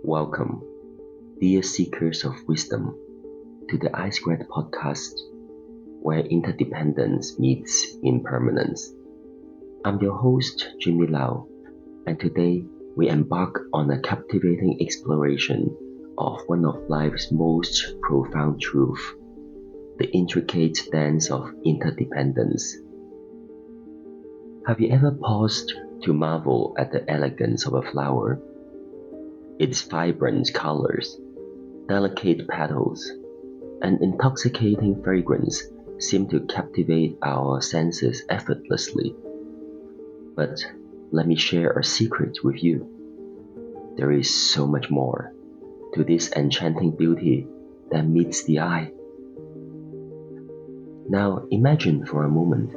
Welcome, dear seekers of wisdom, to the iSquared podcast, where interdependence meets impermanence. I'm your host, Jimmy Lau, and today we embark on a captivating exploration of one of life's most profound truths, the intricate dance of interdependence. Have you ever paused to marvel at the elegance of a flower? Its vibrant colors, delicate petals, and intoxicating fragrance seem to captivate our senses effortlessly. But let me share a secret with you. There is so much more to this enchanting beauty than meets the eye. Now imagine for a moment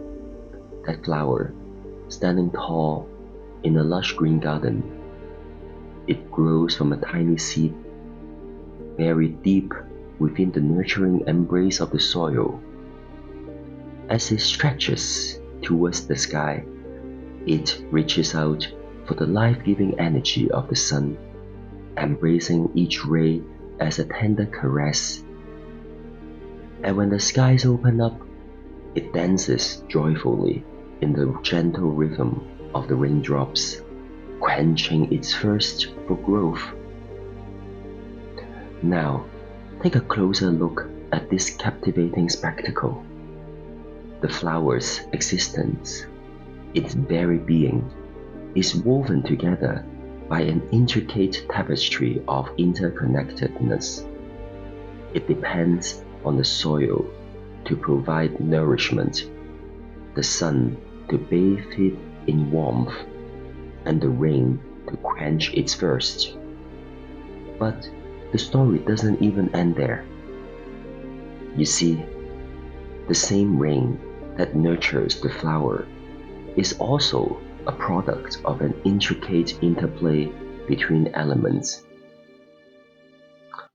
that flower standing tall in a lush green garden. It grows from a tiny seed, buried deep within the nurturing embrace of the soil. As it stretches towards the sky, it reaches out for the life-giving energy of the sun, embracing each ray as a tender caress. And when the skies open up, it dances joyfully in the gentle rhythm of the raindrops, quenching its thirst for growth. Now, take a closer look at this captivating spectacle. The flower's existence, its very being, is woven together by an intricate tapestry of interconnectedness. It depends on the soil to provide nourishment, the sun to bathe it in warmth, and the rain to quench its thirst. But the story doesn't even end there. You see, the same rain that nurtures the flower is also a product of an intricate interplay between elements.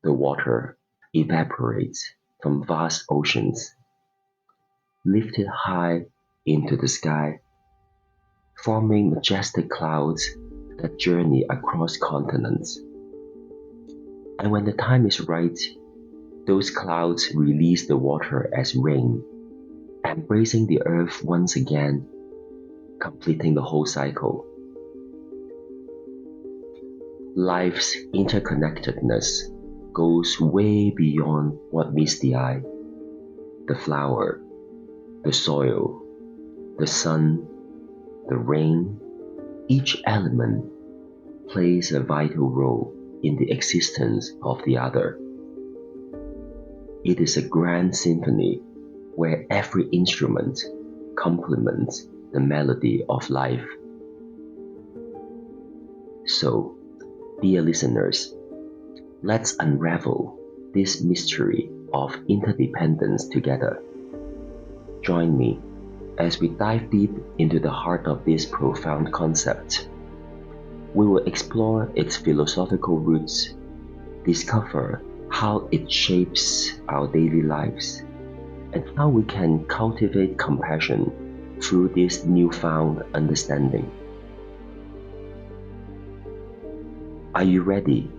The water evaporates from vast oceans, lifted high into the sky, forming majestic clouds that journey across continents. And when the time is right, those clouds release the water as rain, embracing the earth once again, completing the whole cycle. Life's interconnectedness goes way beyond what meets the eye. The flower, the soil, the sun, the rain, each element plays a vital role in the existence of the other. It is a grand symphony where every instrument complements the melody of life. So, dear listeners, let's unravel this mystery of interdependence together. Join me as we dive deep into the heart of this profound concept. We will explore its philosophical roots, discover how it shapes our daily lives, and how we can cultivate compassion through this newfound understanding. Are you ready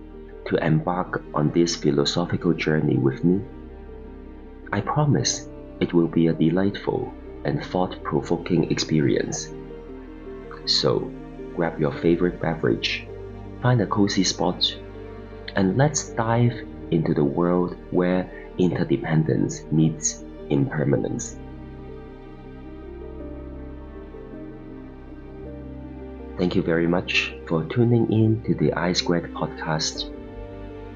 to embark on this philosophical journey with me? I promise it will be a delightful and thought-provoking experience. So, grab your favorite beverage, find a cozy spot, and let's dive into the world where interdependence meets impermanence. Thank you very much for tuning in to the iSquared podcast.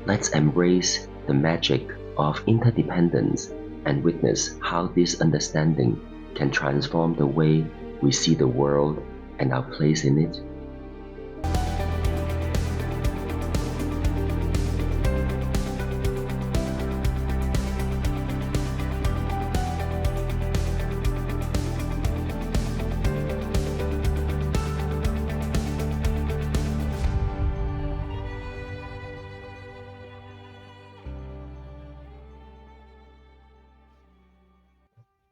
Let's embrace the magic of interdependence and witness how this understanding can transform the way we see the world and our place in it.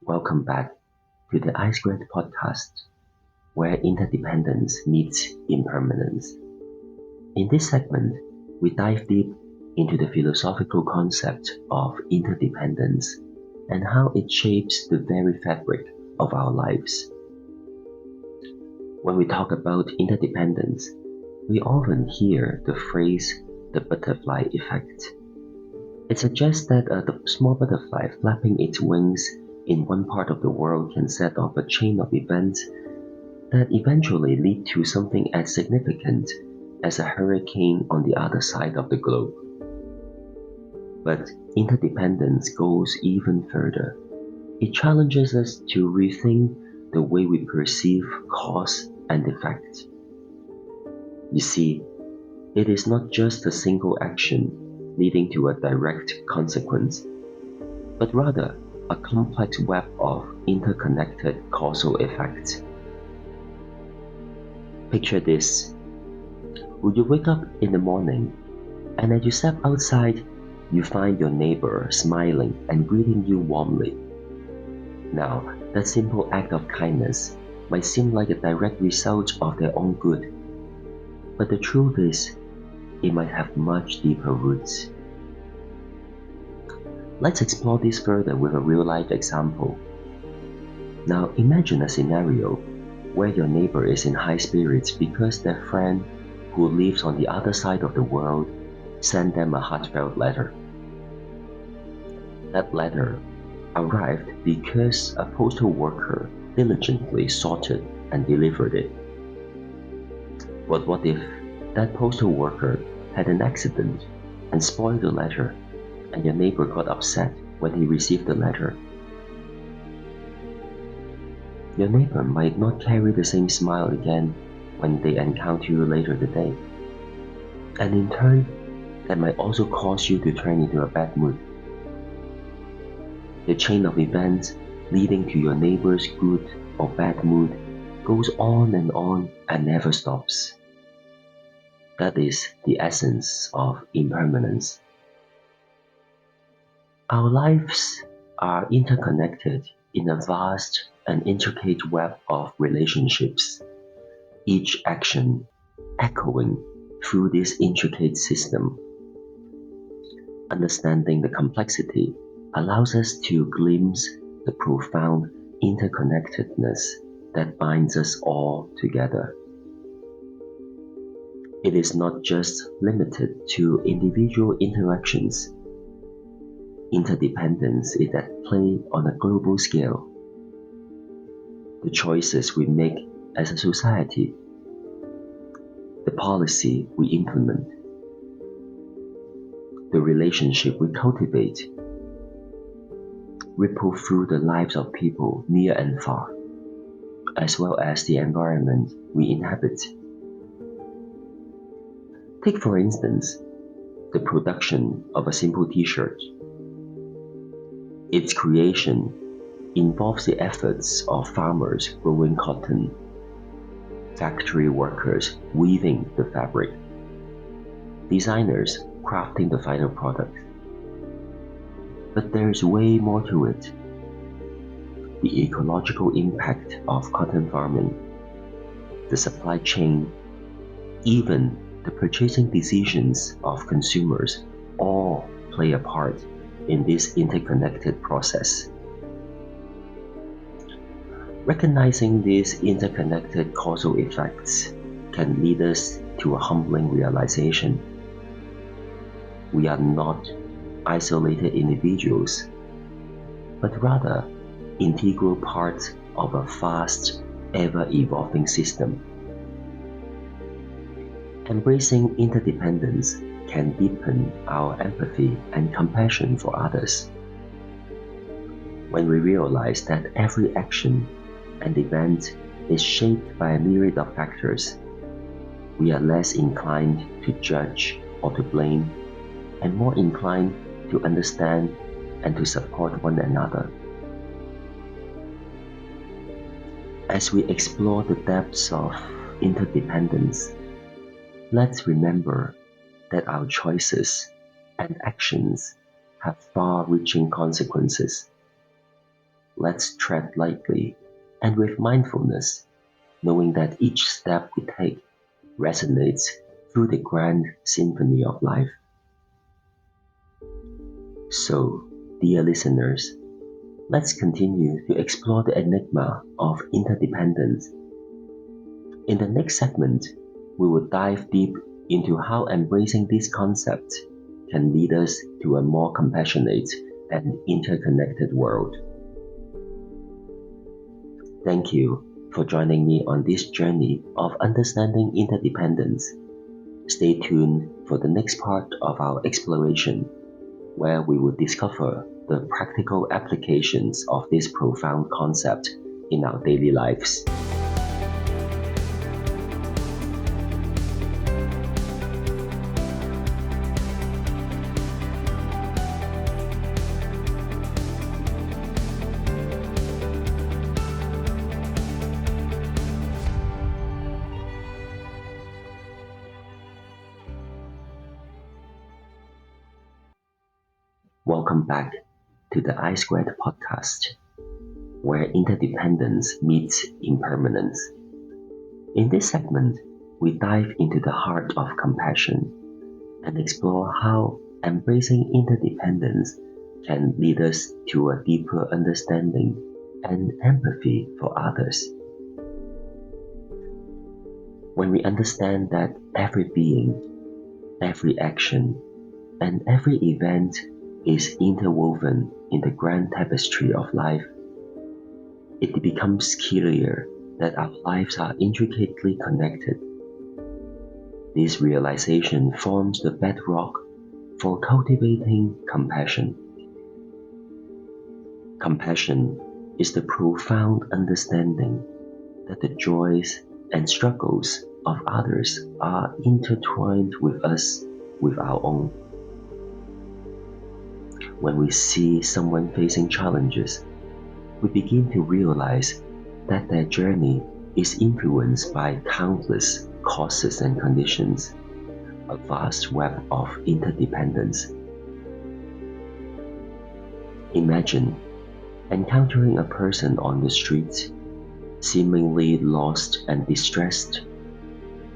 Welcome back to the iSquared podcast, where interdependence meets impermanence. In this segment, we dive deep into the philosophical concept of interdependence and how it shapes the very fabric of our lives. When we talk about interdependence, we often hear the phrase the butterfly effect. It suggests that the small butterfly flapping its wings in one part of the world can set off a chain of events that eventually lead to something as significant as a hurricane on the other side of the globe. But interdependence goes even further. It challenges us to rethink the way we perceive cause and effect. You see, it is not just a single action leading to a direct consequence, but rather a complex web of interconnected causal effects. Picture this. Would you wake up in the morning and as you step outside, you find your neighbor smiling and greeting you warmly? Now, that simple act of kindness might seem like a direct result of their own good, but the truth is, it might have much deeper roots. Let's explore this further with a real-life example. Now, imagine a scenario where your neighbor is in high spirits because their friend who lives on the other side of the world sent them a heartfelt letter. That letter arrived because a postal worker diligently sorted and delivered it. But what if that postal worker had an accident and spoiled the letter, and your neighbor got upset when he received the letter? Your neighbor might not carry the same smile again when they encounter you later today. And in turn, that might also cause you to turn into a bad mood. The chain of events leading to your neighbor's good or bad mood goes on and never stops. That is the essence of impermanence. Our lives are interconnected in a vast and intricate web of relationships, each action echoing through this intricate system. Understanding the complexity allows us to glimpse the profound interconnectedness that binds us all together. It is not just limited to individual interactions. Interdependence is at play on a global scale. The choices we make as a society, the policy we implement, the relationship we cultivate, ripple through the lives of people near and far, as well as the environment we inhabit. Take, for instance, the production of a simple t-shirt. Its creation involves the efforts of farmers growing cotton, factory workers weaving the fabric, designers crafting the final product. But there's way more to it. The ecological impact of cotton farming, the supply chain, even the purchasing decisions of consumers all play a part in this interconnected process. Recognizing these interconnected causal effects can lead us to a humbling realization. We are not isolated individuals, but rather integral parts of a vast, ever-evolving system. Embracing interdependence can deepen our empathy and compassion for others. When we realize that every action and event is shaped by a myriad of factors, we are less inclined to judge or to blame, and more inclined to understand and to support one another. As we explore the depths of interdependence, let's remember that our choices and actions have far-reaching consequences. Let's tread lightly and with mindfulness, knowing that each step we take resonates through the grand symphony of life. So, dear listeners, let's continue to explore the enigma of interdependence. In the next segment, we will dive deep into how embracing this concept can lead us to a more compassionate and interconnected world. Thank you for joining me on this journey of understanding interdependence. Stay tuned for the next part of our exploration, where we will discover the practical applications of this profound concept in our daily lives. Welcome back to the iSquared podcast, where interdependence meets impermanence. In this segment, we dive into the heart of compassion and explore how embracing interdependence can lead us to a deeper understanding and empathy for others. When we understand that every being, every action, and every event is interwoven in the grand tapestry of life, it becomes clear that our lives are intricately connected. This realization forms the bedrock for cultivating compassion. Compassion is the profound understanding that the joys and struggles of others are intertwined with us with our own. When we see someone facing challenges, we begin to realize that their journey is influenced by countless causes and conditions, a vast web of interdependence. Imagine encountering a person on the street, seemingly lost and distressed.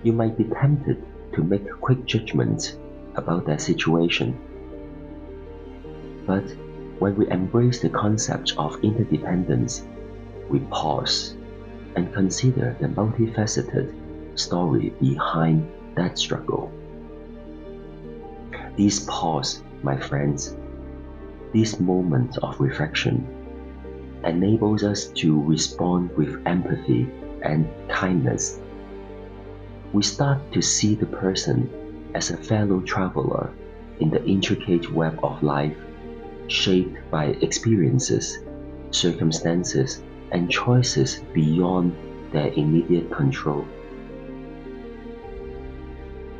You might be tempted to make quick judgments about their situation. But when we embrace the concept of interdependence, we pause and consider the multifaceted story behind that struggle. This pause, my friends, this moment of reflection, enables us to respond with empathy and kindness. We start to see the person as a fellow traveler in the intricate web of life, shaped by experiences, circumstances, and choices beyond their immediate control.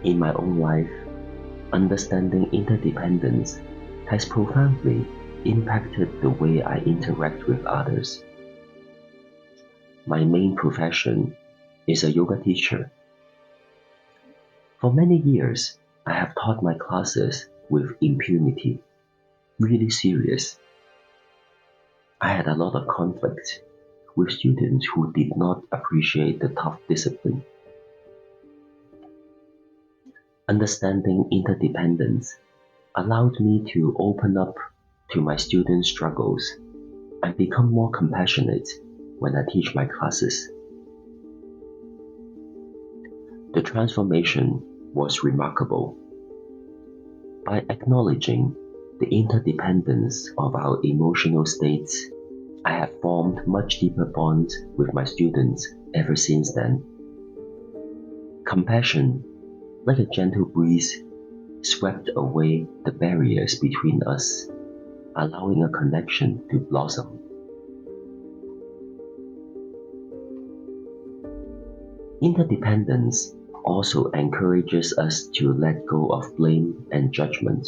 In my own life, understanding interdependence has profoundly impacted the way I interact with others. My main profession is a yoga teacher. For many years, I have taught my classes with impunity, really serious. I had a lot of conflict with students who did not appreciate the tough discipline. Understanding interdependence allowed me to open up to my students' struggles and become more compassionate when I teach my classes. The transformation was remarkable. By acknowledging the interdependence of our emotional states, I have formed much deeper bonds with my students ever since then. Compassion, like a gentle breeze, swept away the barriers between us, allowing a connection to blossom. Interdependence also encourages us to let go of blame and judgment.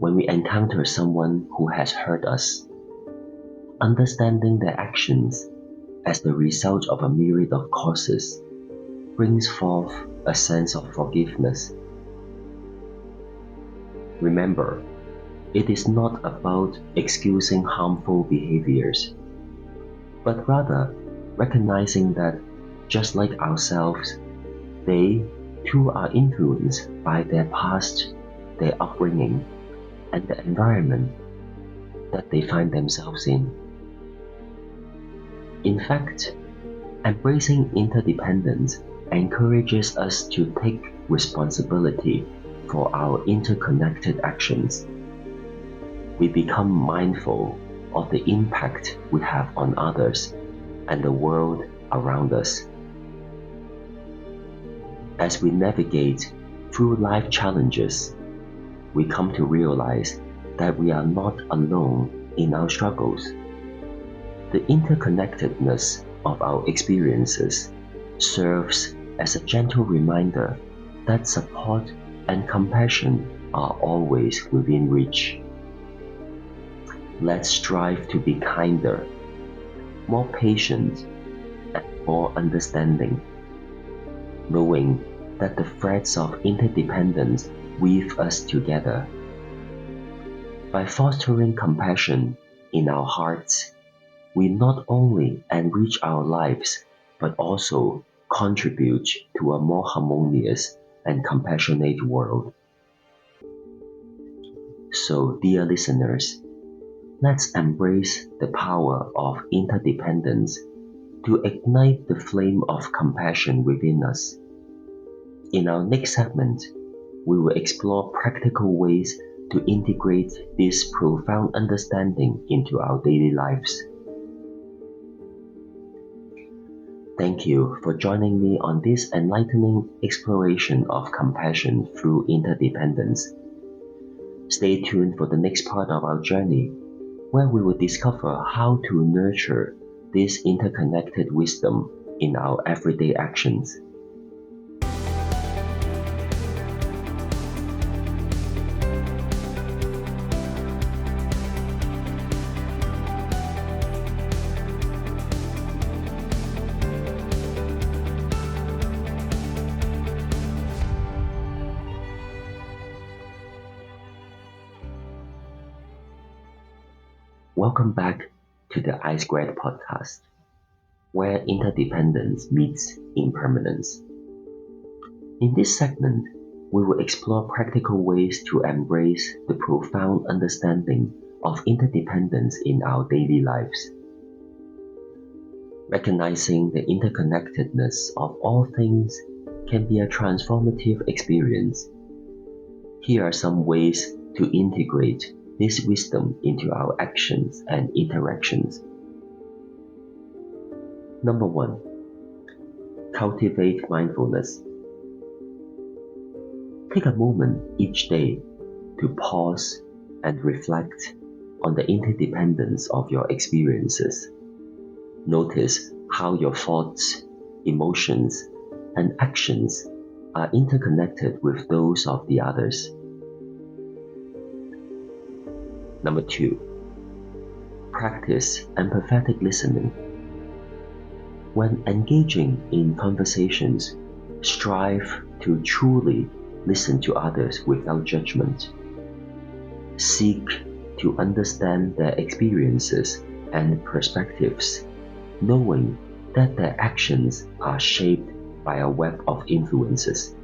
When we encounter someone who has hurt us, understanding their actions as the result of a myriad of causes brings forth a sense of forgiveness. Remember, it is not about excusing harmful behaviors, but rather recognizing that, just like ourselves, they who are influenced by their past, their upbringing, and the environment that they find themselves in. In fact, embracing interdependence encourages us to take responsibility for our interconnected actions. We become mindful of the impact we have on others and the world around us. As we navigate through life challenges, we come to realize that we are not alone in our struggles. The interconnectedness of our experiences serves as a gentle reminder that support and compassion are always within reach. Let's strive to be kinder, more patient, and more understanding, knowing that the threads of interdependence weave us together. By fostering compassion in our hearts, we not only enrich our lives, but also contribute to a more harmonious and compassionate world. So, dear listeners, let's embrace the power of interdependence to ignite the flame of compassion within us. In our next segment, we will explore practical ways to integrate this profound understanding into our daily lives. Thank you for joining me on this enlightening exploration of compassion through interdependence. Stay tuned for the next part of our journey, where we will discover how to nurture this interconnected wisdom in our everyday actions. Welcome back to the iSquared podcast, where interdependence meets impermanence. In this segment, we will explore practical ways to embrace the profound understanding of interdependence in our daily lives. Recognizing the interconnectedness of all things can be a transformative experience. Here are some ways to integrate this wisdom into our actions and interactions. Number 1. Cultivate mindfulness. Take a moment each day to pause and reflect on the interdependence of your experiences. Notice how your thoughts, emotions, and actions are interconnected with those of the others. Number 2. Practice empathetic listening. When engaging in conversations, strive to truly listen to others without judgment. Seek to understand their experiences and perspectives, knowing that their actions are shaped by a web of influences.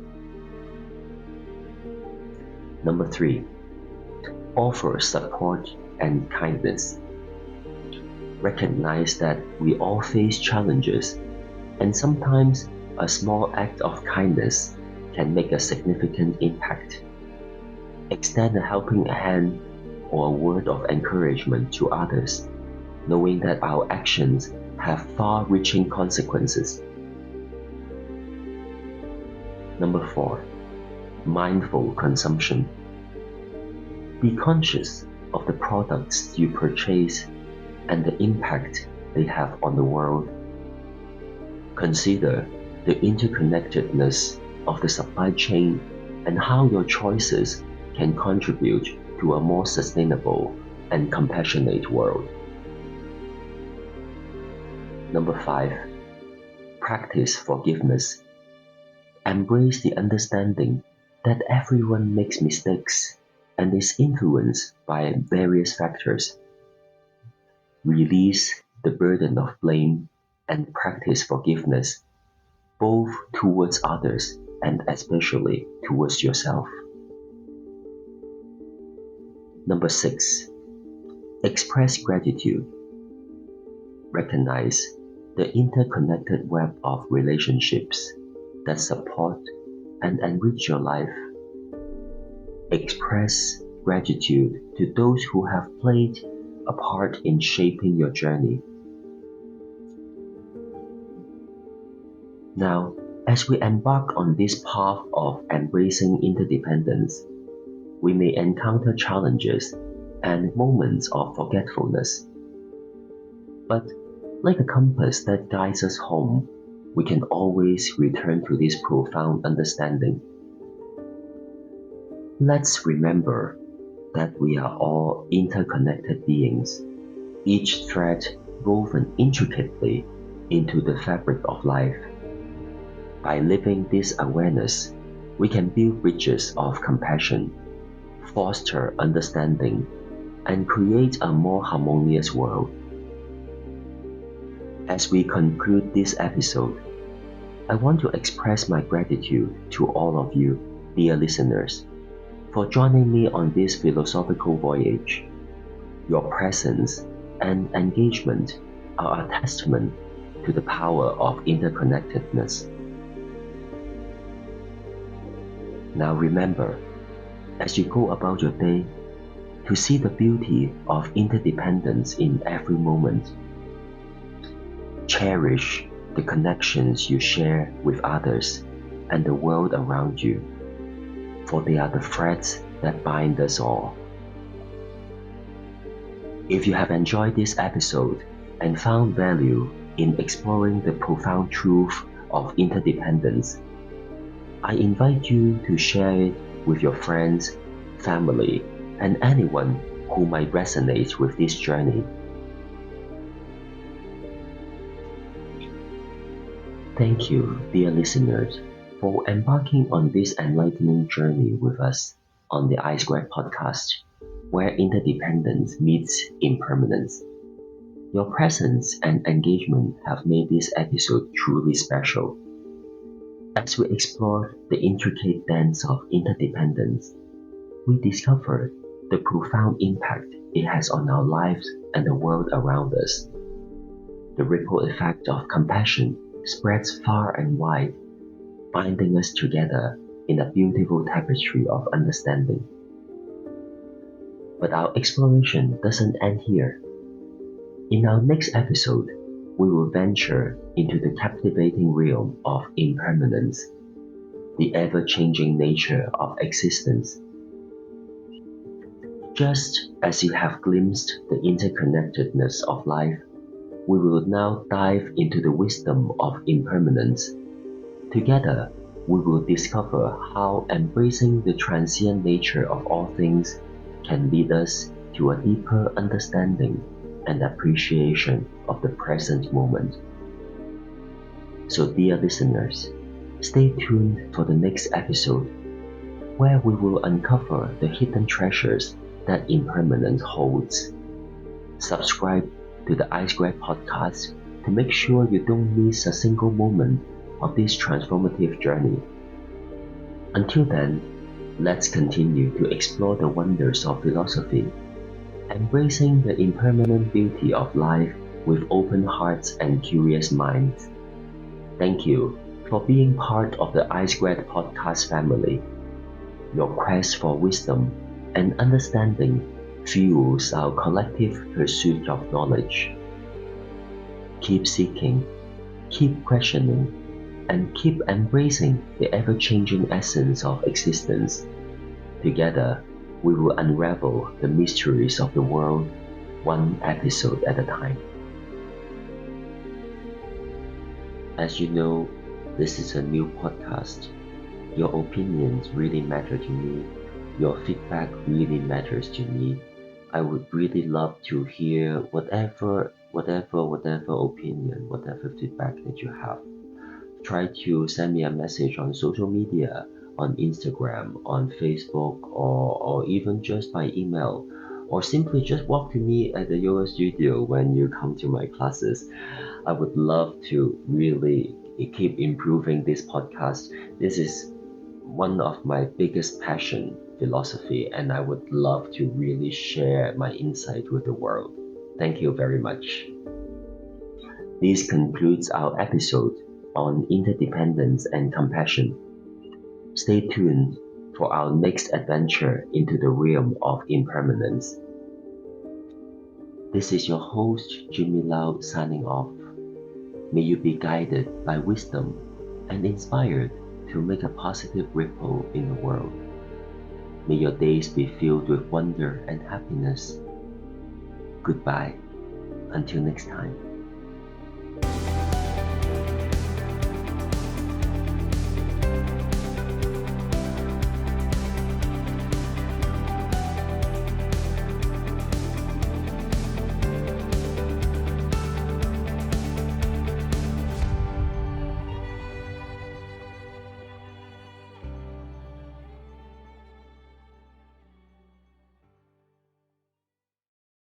Number 3. Offer support and kindness. Recognize that we all face challenges, and sometimes a small act of kindness can make a significant impact. Extend a helping hand or a word of encouragement to others, knowing that our actions have far-reaching consequences. Number 4. Mindful consumption. Be conscious of the products you purchase and the impact they have on the world. Consider the interconnectedness of the supply chain and how your choices can contribute to a more sustainable and compassionate world. Number 5. Practice forgiveness. Embrace the understanding that everyone makes mistakes and is influenced by various factors. Release the burden of blame and practice forgiveness, both towards others and especially towards yourself. Number 6. Express gratitude. Recognize the interconnected web of relationships that support and enrich your life. Express gratitude to those who have played a part in shaping your journey. Now, as we embark on this path of embracing interdependence, we may encounter challenges and moments of forgetfulness. But like a compass that guides us home, we can always return to this profound understanding. Let's remember that we are all interconnected beings, each thread woven intricately into the fabric of life. By living this awareness, we can build bridges of compassion, foster understanding, and create a more harmonious world. As we conclude this episode, I want to express my gratitude to all of you, dear listeners, for joining me on this philosophical voyage. Your presence and engagement are a testament to the power of interconnectedness. Now remember, as you go about your day, to see the beauty of interdependence in every moment. Cherish the connections you share with others and the world around you, for they are the threads that bind us all. If you have enjoyed this episode and found value in exploring the profound truth of interdependence, I invite you to share it with your friends, family, and anyone who might resonate with this journey. Thank you, dear listeners, for embarking on this enlightening journey with us on the iSquared podcast, where interdependence meets impermanence. Your presence and engagement have made this episode truly special. As we explore the intricate dance of interdependence, we discover the profound impact it has on our lives and the world around us. The ripple effect of compassion spreads far and wide, binding us together in a beautiful tapestry of understanding. But our exploration doesn't end here. In our next episode, we will venture into the captivating realm of impermanence, the ever-changing nature of existence. Just as you have glimpsed the interconnectedness of life, we will now dive into the wisdom of impermanence. Together, we will discover how embracing the transient nature of all things can lead us to a deeper understanding and appreciation of the present moment. So, dear listeners, stay tuned for the next episode, where we will uncover the hidden treasures that impermanence holds. Subscribe to the iSquared podcast to make sure you don't miss a single moment of this transformative journey. Until then, let's continue to explore the wonders of philosophy, embracing the impermanent beauty of life with open hearts and curious minds. Thank you for being part of the iSquared podcast family. Your quest for wisdom and understanding fuels our collective pursuit of knowledge. Keep seeking, keep questioning, and keep embracing the ever-changing essence of existence. Together, we will unravel the mysteries of the world, one episode at a time. As you know, this is a new podcast. Your opinions really matter to me. Your feedback really matters to me. I would really love to hear whatever opinion, whatever feedback that you have. Try to send me a message on social media, on Instagram, on Facebook, or even just by email, or simply just walk to me at the yoga studio when you come to my classes. I would love to really keep improving this podcast. This is one of my biggest passion, philosophy, and I would love to really share my insight with the world. Thank you very much. This concludes our episode on interdependence and compassion. Stay tuned for our next adventure into the realm of impermanence. This is your host, Jimmy Lau, signing off. May you be guided by wisdom and inspired to make a positive ripple in the world. May your days be filled with wonder and happiness. Goodbye. Until next time.